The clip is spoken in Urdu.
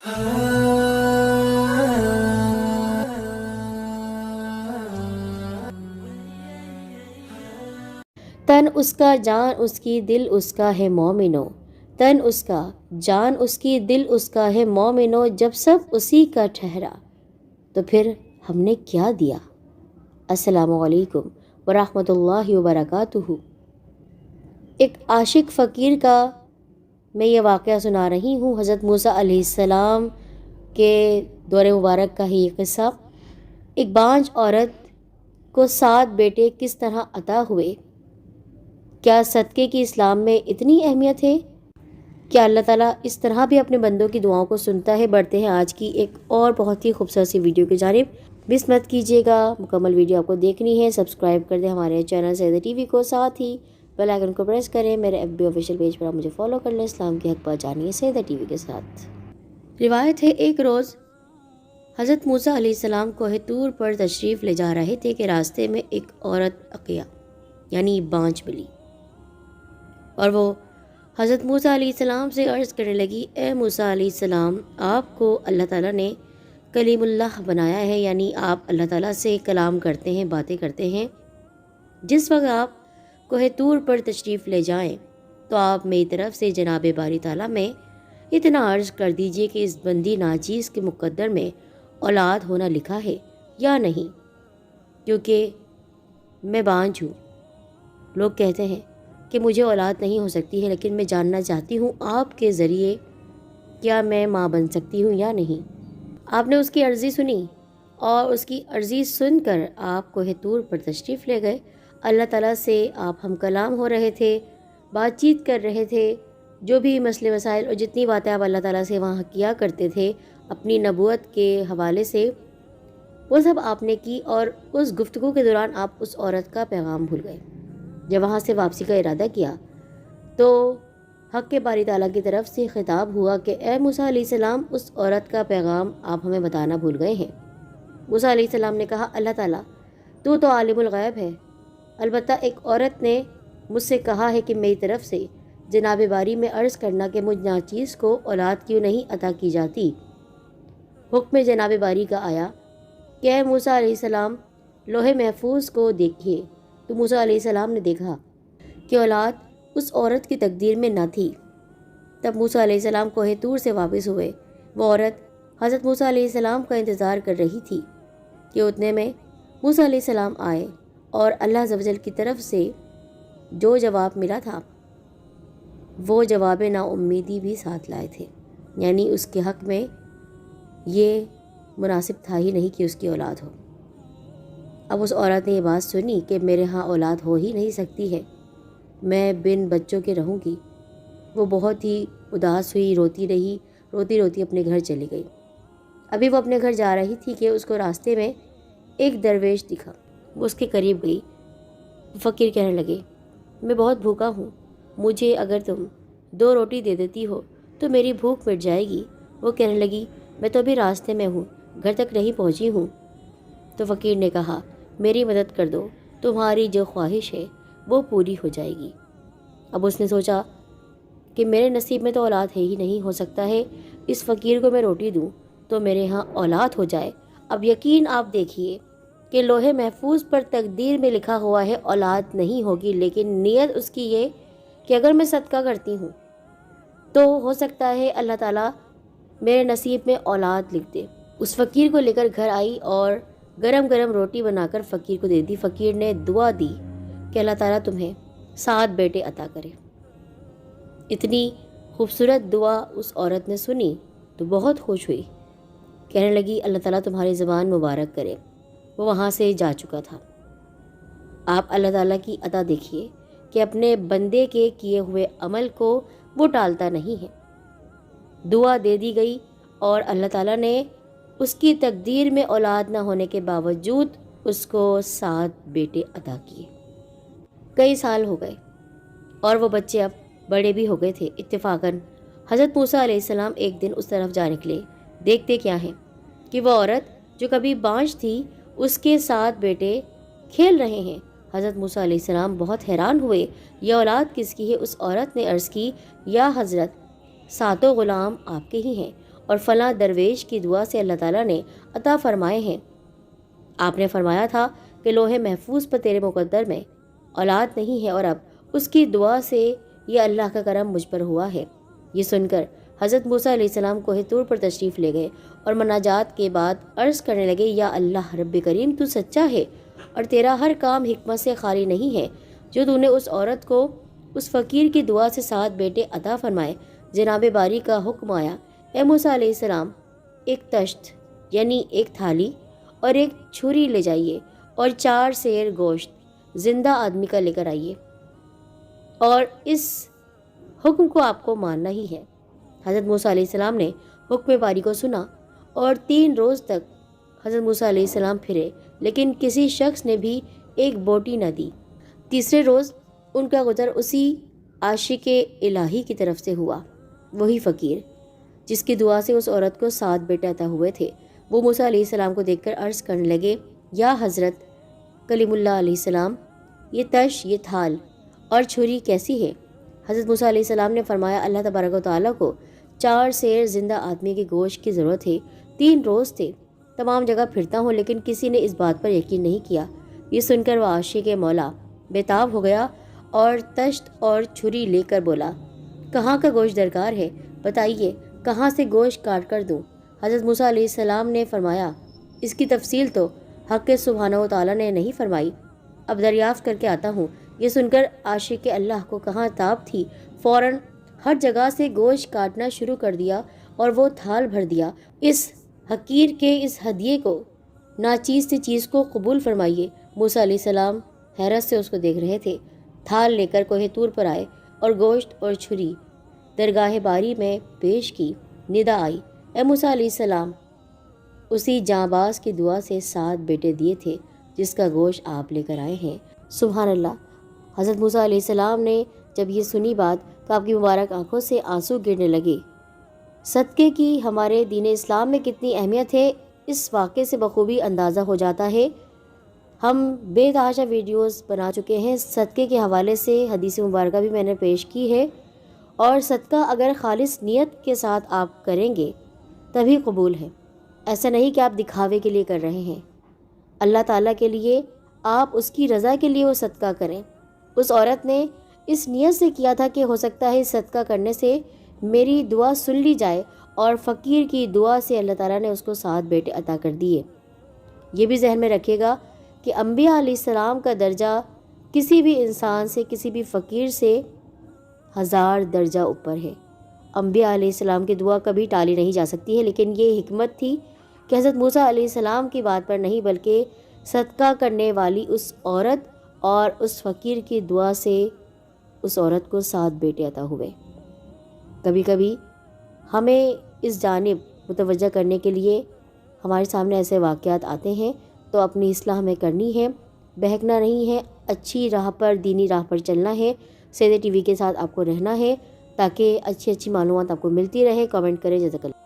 تن اس کا جان اس کی دل اس کا ہے مومنو، تن اس کا جان اس کی دل اس کا ہے مومنو، جب سب اسی کا ٹھہرا تو پھر ہم نے کیا دیا۔ السلام علیکم ورحمۃ اللہ وبرکاتہ۔ ایک عاشق فقیر کا میں یہ واقعہ سنا رہی ہوں، حضرت موسیٰ علیہ السلام کے دور مبارک کا ہی یہ قصہ۔ ایک بانجھ عورت کو 7 بیٹے کس طرح عطا ہوئے؟ کیا صدقے کی اسلام میں اتنی اہمیت ہے؟ کیا اللہ تعالیٰ اس طرح بھی اپنے بندوں کی دعاؤں کو سنتا ہے؟ بڑھتے ہیں آج کی ایک اور بہت ہی خوبصورت سی ویڈیو کی جانب۔ مس مت کیجیے گا، مکمل ویڈیو آپ کو دیکھنی ہے۔ سبسکرائب کر دیں ہمارے چینل سیدہ ٹی وی کو، ساتھ ہی بیل آئیکن کو پریس کریں۔ میرے ایف بی آفیشیل پیج پر آپ مجھے فالو کر لیں۔ اسلام کے حق پر جانیے سیدہ ٹی وی کے ساتھ۔ روایت ہے ایک روز حضرت موسیٰ علیہ السلام کوہ طور پر تشریف لے جا رہے تھے کہ راستے میں ایک عورت عقیہ یعنی بانجھ ملی، اور وہ حضرت موسیٰ علیہ السلام سے عرض کرنے لگی، اے موسیٰ علیہ السلام، آپ کو اللہ تعالیٰ نے کلیم اللہ بنایا ہے، یعنی آپ اللہ تعالیٰ سے کلام کرتے ہیں، باتیں کرتے ہیں۔ جس وقت آپ کوہ طور پر تشریف لے جائیں تو آپ میری طرف سے جناب باری تعالیٰ میں اتنا عرض کر دیجئے کہ اس بندی ناچیز کے مقدر میں اولاد ہونا لکھا ہے یا نہیں، کیونکہ میں بانجھ ہوں۔ لوگ کہتے ہیں کہ مجھے اولاد نہیں ہو سکتی ہے، لیکن میں جاننا چاہتی ہوں آپ کے ذریعے کیا میں ماں بن سکتی ہوں یا نہیں۔ آپ نے اس کی عرضی سنی، اور اس کی عرضی سن کر آپ کوہ طور پر تشریف لے گئے۔ اللہ تعالیٰ سے آپ ہم کلام ہو رہے تھے، بات چیت کر رہے تھے، جو بھی مسئلے مسائل اور جتنی باتیں آپ اللہ تعالیٰ سے وہاں کیا کرتے تھے اپنی نبوت کے حوالے سے، وہ سب آپ نے کی، اور اس گفتگو کے دوران آپ اس عورت کا پیغام بھول گئے۔ جب وہاں سے واپسی کا ارادہ کیا تو حق کے باری تعالیٰ کی طرف سے خطاب ہوا کہ اے موسیٰ علیہ السلام، اس عورت کا پیغام آپ ہمیں بتانا بھول گئے ہیں۔ موسیٰ علیہ السلام نے کہا، اللہ تعالیٰ تو عالم الغیب ہے، البتہ ایک عورت نے مجھ سے کہا ہے کہ میری طرف سے جناب باری میں عرض کرنا کہ مجھ ناچیز کو اولاد کیوں نہیں عطا کی جاتی۔ حکم جناب باری کا آیا کہ اے موسیٰ علیہ السلام، لوح محفوظ کو دیکھیے۔ تو موسیٰ علیہ السلام نے دیکھا کہ اولاد اس عورت کی تقدیر میں نہ تھی۔ تب موسیٰ علیہ السلام کوہ طور سے واپس ہوئے۔ وہ عورت حضرت موسیٰ علیہ السلام کا انتظار کر رہی تھی کہ اتنے میں موسیٰ علیہ السلام آئے، اور اللہ عز و جل کی طرف سے جو جواب ملا تھا وہ جواب نا امیدی بھی ساتھ لائے تھے، یعنی اس کے حق میں یہ مناسب تھا ہی نہیں کہ اس کی اولاد ہو۔ اب اس عورت نے یہ بات سنی کہ میرے ہاں اولاد ہو ہی نہیں سکتی ہے، میں بن بچوں کے رہوں گی۔ وہ بہت ہی اداس ہوئی، روتی رہی، روتی روتی اپنے گھر چلی گئی۔ ابھی وہ اپنے گھر جا رہی تھی کہ اس کو راستے میں ایک درویش دکھا۔ وہ اس کے قریب گئی۔ فقیر کہنے لگے، میں بہت بھوکا ہوں، مجھے اگر تم 2 روٹی دے دیتی ہو تو میری بھوک مٹ جائے گی۔ وہ کہنے لگی، میں تو ابھی راستے میں ہوں، گھر تک نہیں پہنچی ہوں۔ تو فقیر نے کہا، میری مدد کر دو، تمہاری جو خواہش ہے وہ پوری ہو جائے گی۔ اب اس نے سوچا کہ میرے نصیب میں تو اولاد ہے ہی نہیں، ہو سکتا ہے اس فقیر کو میں روٹی دوں تو میرے ہاں اولاد ہو جائے۔ اب یقین آپ دیکھیے کہ لوح محفوظ پر تقدیر میں لکھا ہوا ہے اولاد نہیں ہوگی، لیکن نیت اس کی یہ کہ اگر میں صدقہ کرتی ہوں تو ہو سکتا ہے اللہ تعالیٰ میرے نصیب میں اولاد لکھ دے۔ اس فقیر کو لے کر گھر آئی اور گرم گرم روٹی بنا کر فقیر کو دے دی۔ فقیر نے دعا دی کہ اللہ تعالیٰ تمہیں 7 بیٹے عطا کرے۔ اتنی خوبصورت دعا اس عورت نے سنی تو بہت خوش ہوئی، کہنے لگی، اللہ تعالیٰ تمہاری زبان مبارک کرے۔ وہ وہاں سے جا چکا تھا۔ آپ اللہ تعالیٰ کی عطا دیکھیے کہ اپنے بندے کے کیے ہوئے عمل کو وہ ٹالتا نہیں ہے۔ دعا دے دی گئی، اور اللہ تعالیٰ نے اس کی تقدیر میں اولاد نہ ہونے کے باوجود اس کو 7 بیٹے عطا کیے۔ کئی سال ہو گئے اور وہ بچے اب بڑے بھی ہو گئے تھے۔ اتفاقاً حضرت موسیٰ علیہ السلام ایک دن اس طرف جا نکلے۔ دیکھتے کیا ہیں کہ وہ عورت جو کبھی بانجھ تھی، اس کے 7 بیٹے کھیل رہے ہیں۔ حضرت موسیٰ علیہ السلام بہت حیران ہوئے، یہ اولاد کس کی ہے؟ اس عورت نے عرض کی، یا حضرت 7 غلام آپ کے ہی ہیں، اور فلاں درویش کی دعا سے اللہ تعالیٰ نے عطا فرمائے ہیں۔ آپ نے فرمایا تھا کہ لوح محفوظ پر تیرے مقدر میں اولاد نہیں ہے اور اب اس کی دعا سے یہ اللہ کا کرم مجھ پر ہوا ہے۔ یہ سن کر حضرت موسیٰ علیہ السلام کوہ طور پر تشریف لے گئے اور مناجات کے بعد عرض کرنے لگے، یا اللہ رب کریم، تو سچا ہے اور تیرا ہر کام حکمت سے خالی نہیں ہے، جو تو نے اس عورت کو اس فقیر کی دعا سے 7 بیٹے عطا فرمائے۔ جناب باری کا حکم آیا، اے موسیٰ علیہ السلام، ایک تشت یعنی ایک تھالی اور ایک چھری لے جائیے اور 4 سیر گوشت زندہ آدمی کا لے کر آئیے، اور اس حکم کو آپ کو ماننا ہی ہے۔ حضرت موسیٰ علیہ السلام نے حکم باری کو سنا اور 3 روز تک حضرت موسیٰ علیہ السلام پھرے، لیکن کسی شخص نے بھی ایک بوٹی نہ دی۔ تیسرے روز ان کا گزر اسی عاشق الہی کی طرف سے ہوا، وہی فقیر جس کی دعا سے اس عورت کو 7 بیٹے عطا ہوئے تھے۔ وہ موسیٰ علیہ السلام کو دیکھ کر عرض کرنے لگے، یا حضرت کلیم اللہ علیہ السلام، یہ تش، یہ تھال اور چھری کیسی ہے؟ حضرت موسیٰ علیہ السلام نے فرمایا، اللہ تبارک و تعالیٰ کو 4 سیر زندہ آدمی کے گوشت کی ضرورت ہے، 3 روز تھے، تمام جگہ پھرتا ہوں لیکن کسی نے اس بات پر یقین نہیں کیا۔ یہ سن کر وہ عاشق مولا بےتاب ہو گیا اور تشت اور چھری لے کر بولا، کہاں کا گوشت درکار ہے؟ بتائیے کہاں سے گوشت کاٹ کر دوں؟ حضرت موسیٰ علیہ السلام نے فرمایا، اس کی تفصیل تو حق سبحانہ و تعالیٰ نے نہیں فرمائی، اب دریافت کر کے آتا ہوں۔ یہ سن کر عاشق اللہ کو کہاں تاب تھی، فوراً ہر جگہ سے گوشت کاٹنا شروع کر دیا اور وہ تھال بھر دیا۔ اس حقیر کے اس ہدیے کو، ناچیز سے چیز کو قبول فرمائیے۔ موسیٰ علیہ السلام حیرت سے اس کو دیکھ رہے تھے۔ تھال لے کر کوہ طور پر آئے اور گوشت اور چھری درگاہ باری میں پیش کی۔ ندا آئی، اے موسیٰ علیہ السلام، اسی جانباز کی دعا سے 7 بیٹے دیے تھے جس کا گوشت آپ لے کر آئے ہیں۔ سبحان اللہ۔ حضرت موسیٰ علیہ السلام نے جب یہ سنی بات تو آپ کی مبارک آنکھوں سے آنسو گرنے لگے۔ صدقے کی ہمارے دین اسلام میں کتنی اہمیت ہے، اس واقعے سے بخوبی اندازہ ہو جاتا ہے۔ ہم بے تحاشا ویڈیوز بنا چکے ہیں صدقے کے حوالے سے، حدیث مبارکہ بھی میں نے پیش کی ہے، اور صدقہ اگر خالص نیت کے ساتھ آپ کریں گے تبھی قبول ہے۔ ایسا نہیں کہ آپ دکھاوے کے لیے کر رہے ہیں، اللہ تعالیٰ کے لیے، آپ اس کی رضا کے لیے وہ صدقہ کریں۔ اس عورت نے اس نیت سے کیا تھا کہ ہو سکتا ہے اس صدقہ کرنے سے میری دعا سن لی جائے، اور فقیر کی دعا سے اللہ تعالیٰ نے اس کو 7 بیٹے عطا کر دیے۔ یہ بھی ذہن میں رکھیے گا کہ انبیاء علیہ السلام کا درجہ کسی بھی انسان سے، کسی بھی فقیر سے 1000 درجہ اوپر ہے۔ انبیاء علیہ السلام کی دعا کبھی ٹالی نہیں جا سکتی ہے، لیکن یہ حکمت تھی کہ حضرت موسیٰ علیہ السلام کی بات پر نہیں بلکہ صدقہ کرنے والی اس عورت اور اس فقیر کی دعا سے اس عورت کو 7 بیٹے عطا ہوئے۔ کبھی کبھی ہمیں اس جانب متوجہ کرنے کے لیے ہمارے سامنے ایسے واقعات آتے ہیں تو اپنی اصلاح ہمیں کرنی ہے، بہکنا نہیں ہے، اچھی راہ پر، دینی راہ پر چلنا ہے۔ سیدے ٹی وی کے ساتھ آپ کو رہنا ہے تاکہ اچھی معلومات آپ کو ملتی رہے۔ کمنٹ کریں، جزاک اللہ۔